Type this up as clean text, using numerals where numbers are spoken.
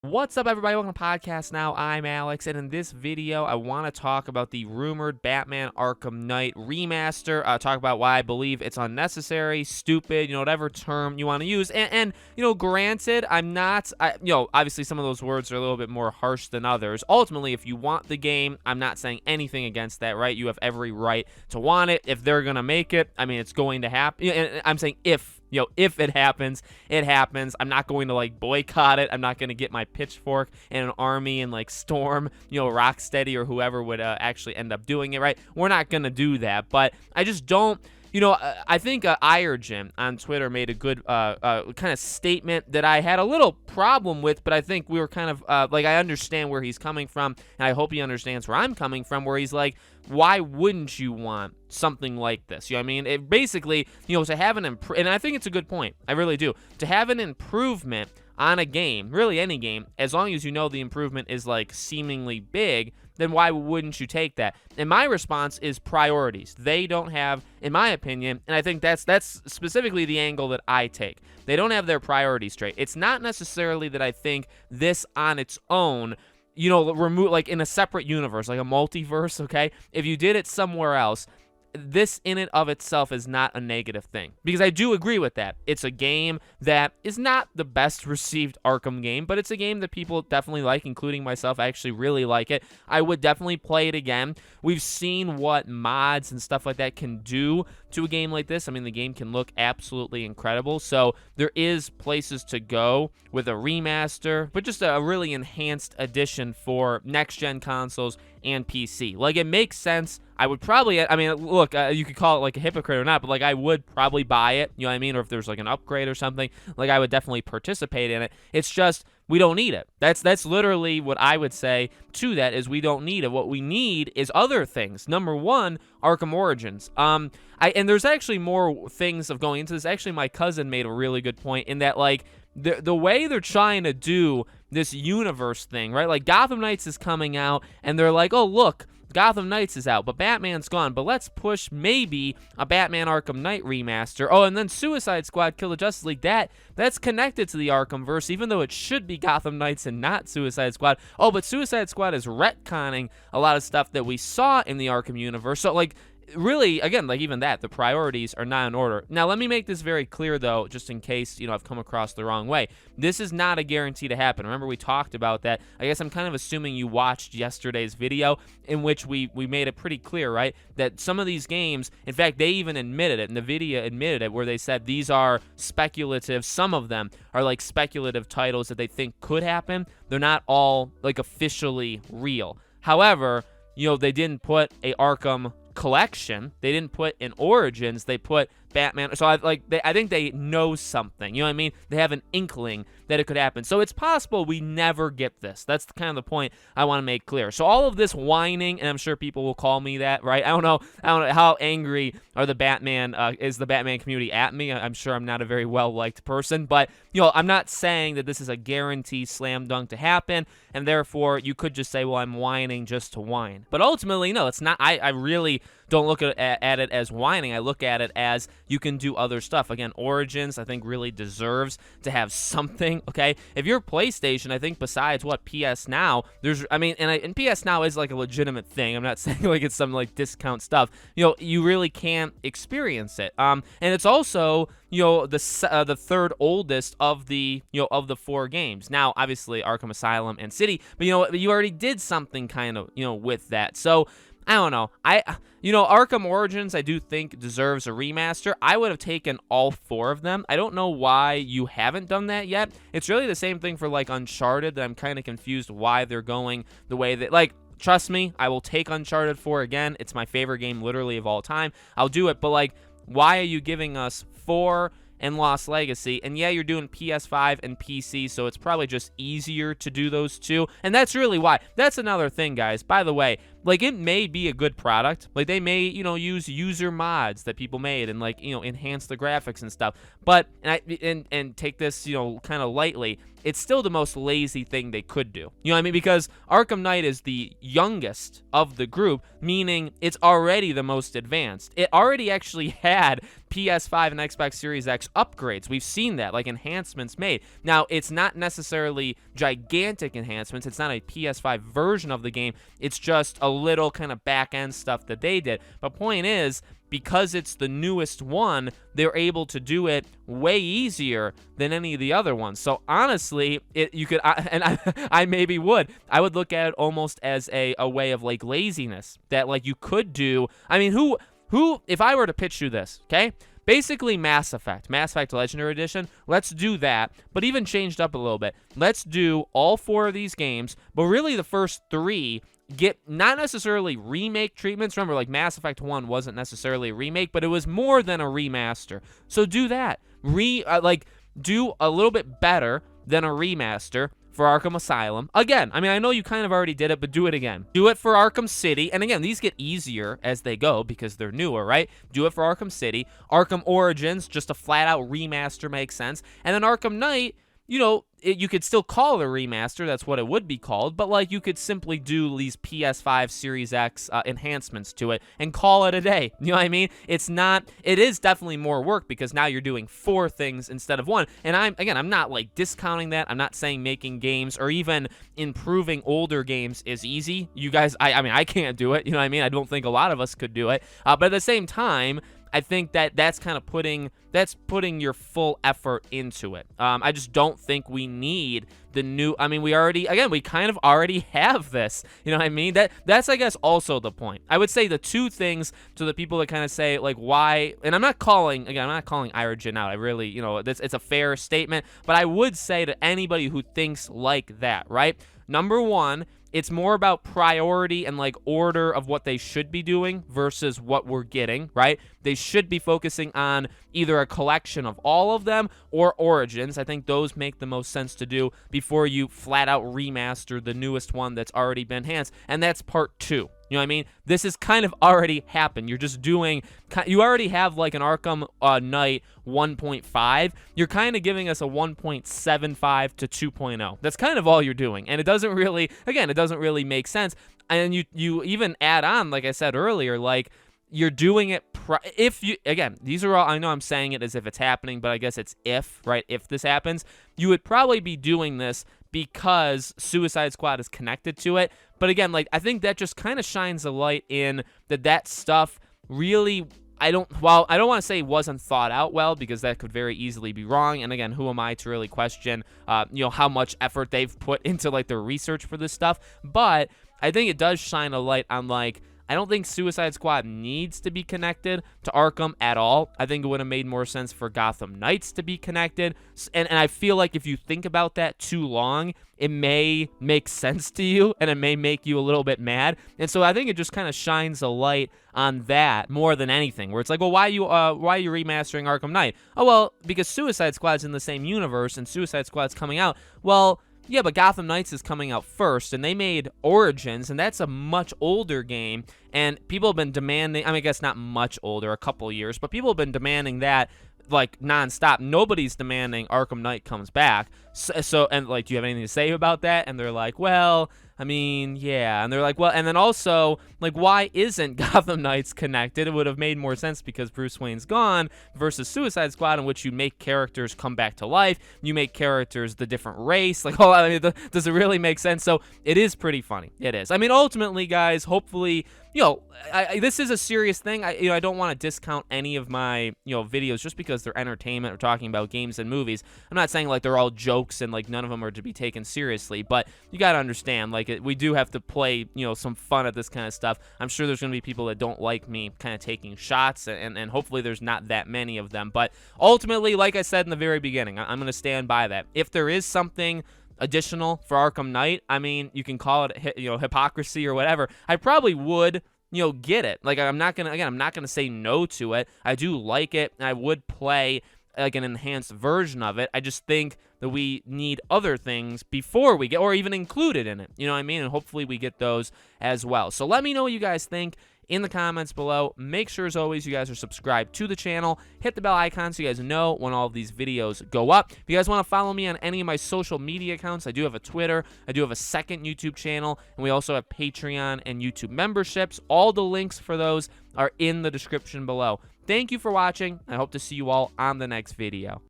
What's up, everybody? Welcome to Podcast Now. I'm Alex, and in this video, I want to talk about the rumored Batman Arkham Knight remaster. Talk about why I believe it's unnecessary, stupid, whatever term you want to use. And granted, I'm not, obviously some of those words are a little bit more harsh than others. Ultimately, if you want the game, I'm not saying anything against that, right? You have every right to want it. If they're going to make it, I mean, it's going to happen. And I'm saying if it happens, it happens. I'm not going to boycott it. I'm not going to get my pitchfork and an army and storm, Rocksteady or whoever would actually end up doing it, right? We're not going to do that, but I just don't. I think Irgen on Twitter made a good kind of statement that I had a little problem with, but I think we were kind of I understand where he's coming from, and I hope he understands where I'm coming from, where he's like, why wouldn't you want something like this? You know what I mean? It basically, to have an and I think it's a good point. I really do. To have an improvement on a game, really any game, as long as the improvement is seemingly big, then why wouldn't you take that? And my response is priorities. They don't have, in my opinion, and I think that's specifically the angle that I take. They don't have their priorities straight. It's not necessarily that I think this on its own, remove in a separate universe, like a multiverse, okay? If you did it somewhere else, this in and of itself is not a negative thing, because I do agree with that. It's a game that is not the best received Arkham game, but it's a game that people definitely like, including myself. I actually really like it. I would definitely play it again. We've seen what mods and stuff like that can do to a game like this. I mean, the game can look absolutely incredible, so there is places to go with a remaster, but just a really enhanced edition for next-gen consoles and PC. It makes sense. I would probably, look, you could call it a hypocrite or not, but I would probably buy it, you know what I mean? Or if there's an upgrade or something, I would definitely participate in it. It's just, we don't need it. That's literally what I would say to that, is we don't need it. What we need is other things. Number one, Arkham Origins. And there's actually more things of going into this. Actually, my cousin made a really good point in that, the way they're trying to do this universe thing, right? Gotham Knights is coming out, and they're like, oh, look, Gotham Knights is out, but Batman's gone. But let's push maybe a Batman Arkham Knight remaster. Oh, and then Suicide Squad Kill the Justice League. That's connected to the Arkhamverse, even though it should be Gotham Knights and not Suicide Squad. Oh, but Suicide Squad is retconning a lot of stuff that we saw in the Arkham universe. So, really, again, even that, the priorities are not in order. Now, let me make this very clear, though, just in case, I've come across the wrong way. This is not a guarantee to happen. Remember, we talked about that. I guess I'm kind of assuming you watched yesterday's video, in which we made it pretty clear, right, that some of these games, in fact, they even admitted it, NVIDIA admitted it, where they said these are speculative. Some of them are, speculative titles that they think could happen. They're not all, officially real. However, they didn't put a Arkham collection. They didn't put in Origins. They put Batman. So I think they know something. You know what I mean? They have an inkling that it could happen. So it's possible we never get this. That's kind of the point I want to make clear. So all of this whining, and I'm sure people will call me that, right? I don't know how angry are the Batman is the Batman community at me. I'm sure I'm not a very well-liked person, but I'm not saying that this is a guarantee slam dunk to happen, and therefore you could just say, well, I'm whining just to whine. But ultimately, no, it's not. I really don't look at it as whining. I look at it as you can do other stuff. Again, Origins, I think, really deserves to have something, okay? If you're PlayStation, I think besides PS Now, and PS Now is a legitimate thing. I'm not saying it's some discount stuff. You really can't experience it. And it's also, the third oldest of the four games. Now, obviously, Arkham Asylum and City, but you already did something kind of, with that. So, I don't know. Arkham Origins, I do think deserves a remaster. I would have taken all four of them. I don't know why you haven't done that yet. It's really the same thing for Uncharted, that I'm kind of confused why they're going the way that, trust me, I will take Uncharted 4 again. It's my favorite game literally of all time. I'll do it, but why are you giving us 4 and Lost Legacy? And yeah, you're doing PS5 and PC, so it's probably just easier to do those two. And that's really why. That's another thing, guys. By the way, like, it may be a good product. Like, they may, use user mods that people made and, like, enhance the graphics and stuff. But, and take this, kind of lightly, it's still the most lazy thing they could do. You know what I mean? Because Arkham Knight is the youngest of the group, meaning it's already the most advanced. It already actually had PS5 and Xbox Series X upgrades. We've seen that, like enhancements made. Now, it's not necessarily gigantic enhancements. It's not a PS5 version of the game. It's just a little kind of back-end stuff that they did. But point is, because it's the newest one, they're able to do it way easier than any of the other ones. So honestly, I maybe would. I would look at it almost as a way of like laziness that like you could do. I mean, who, if I were to pitch you this, okay? Basically Mass Effect Legendary Edition, let's do that, but even changed up a little bit. Let's do all 4 of these games, but really the first 3 get not necessarily remake treatments. Remember, like Mass Effect 1 wasn't necessarily a remake, but it was more than a remaster. So do that. Do a little bit better than a remaster for Arkham Asylum. Again, I mean, I know you kind of already did it, but do it again. Do it for Arkham City. And again, these get easier as they go because they're newer, right? Do it for Arkham City. Arkham Origins, just a flat-out remaster makes sense. And then Arkham Knight, you could still call it a remaster. That's what it would be called. But, like, you could simply do these PS5 Series X enhancements to it and call it a day. You know what I mean? It is definitely more work because now you're doing 4 things instead of 1. And I'm not, like, discounting that. I'm not saying making games or even improving older games is easy. You guys, I mean, I can't do it. You know what I mean? I don't think a lot of us could do it. But at the same time, I think that's kind of putting your full effort into it. I just don't think we need the new. I mean, we kind of already have this. You know what I mean? That's I guess also the point. I would say the 2 things to the people that kind of say like why, and I'm not calling Iragen out. I really, it's a fair statement, but I would say to anybody who thinks like that, right? Number 1, it's more about priority and like order of what they should be doing versus what we're getting, right? They should be focusing on either a collection of all of them or Origins. I think those make the most sense to do before you flat out remaster the newest one that's already been enhanced. And that's part 2. You know what I mean? This has kind of already happened. You're just doing, you already have like an Arkham Knight 1.5. You're kind of giving us a 1.75 to 2.0. That's kind of all you're doing. And it doesn't really make sense. And you even add on, like I said earlier, like you're doing it, these are all, I know I'm saying it as if it's happening, but I guess it's if, right? If this happens, you would probably be doing this because Suicide Squad is connected to it. But again, like, I think that just kind of shines a light in that stuff really, I don't want to say wasn't thought out well, because that could very easily be wrong. And again, who am I to really question, how much effort they've put into, like, their research for this stuff. But I think it does shine a light on, like, I don't think Suicide Squad needs to be connected to Arkham at all. I think it would have made more sense for Gotham Knights to be connected. And I feel like if you think about that too long, it may make sense to you, and it may make you a little bit mad. And so I think it just kind of shines a light on that more than anything, where it's like, well, why are you remastering Arkham Knight? Oh, well, because Suicide Squad's in the same universe, and Suicide Squad's coming out. Well, yeah, but Gotham Knights is coming out first, and they made Origins, and that's a much older game, and people have been demanding, I guess not much older, a couple years, but people have been demanding that, like, nonstop. Nobody's demanding Arkham Knight comes back. So, and, like, do you have anything to say about that? And they're like, well, I mean, yeah. And they're like, well, and then also, like, why isn't Gotham Knights connected? It would have made more sense because Bruce Wayne's gone versus Suicide Squad, in which you make characters come back to life. You make characters the different race. Like, oh, I mean, does it really make sense? So it is pretty funny. It is. I mean, ultimately, guys, hopefully, this is a serious thing. I don't want to discount any of my, videos just because they're entertainment or talking about games and movies. I'm not saying, like, they're all jokes and, like, none of them are to be taken seriously, but you got to understand, like, we do have to play, some fun at this kind of stuff. I'm sure there's going to be people that don't like me kind of taking shots, and hopefully there's not that many of them. But ultimately, like I said in the very beginning, I'm going to stand by that. If there is something additional for Arkham Knight, I mean, you can call it, hypocrisy or whatever, I probably would, get it. Like, I'm not gonna say no to it. I do like it, and I would play, like, an enhanced version of it. I just think that we need other things before we get, or even included in it. You know what I mean? And hopefully we get those as well. So let me know what you guys think in the comments below. Make sure, as always, you guys are subscribed to the channel. Hit the bell icon so you guys know when all of these videos go up. If you guys want to follow me on any of my social media accounts, I do have a Twitter, I do have a second YouTube channel, and we also have Patreon and YouTube memberships. All the links for those are in the description below. Thank you for watching. I hope to see you all on the next video.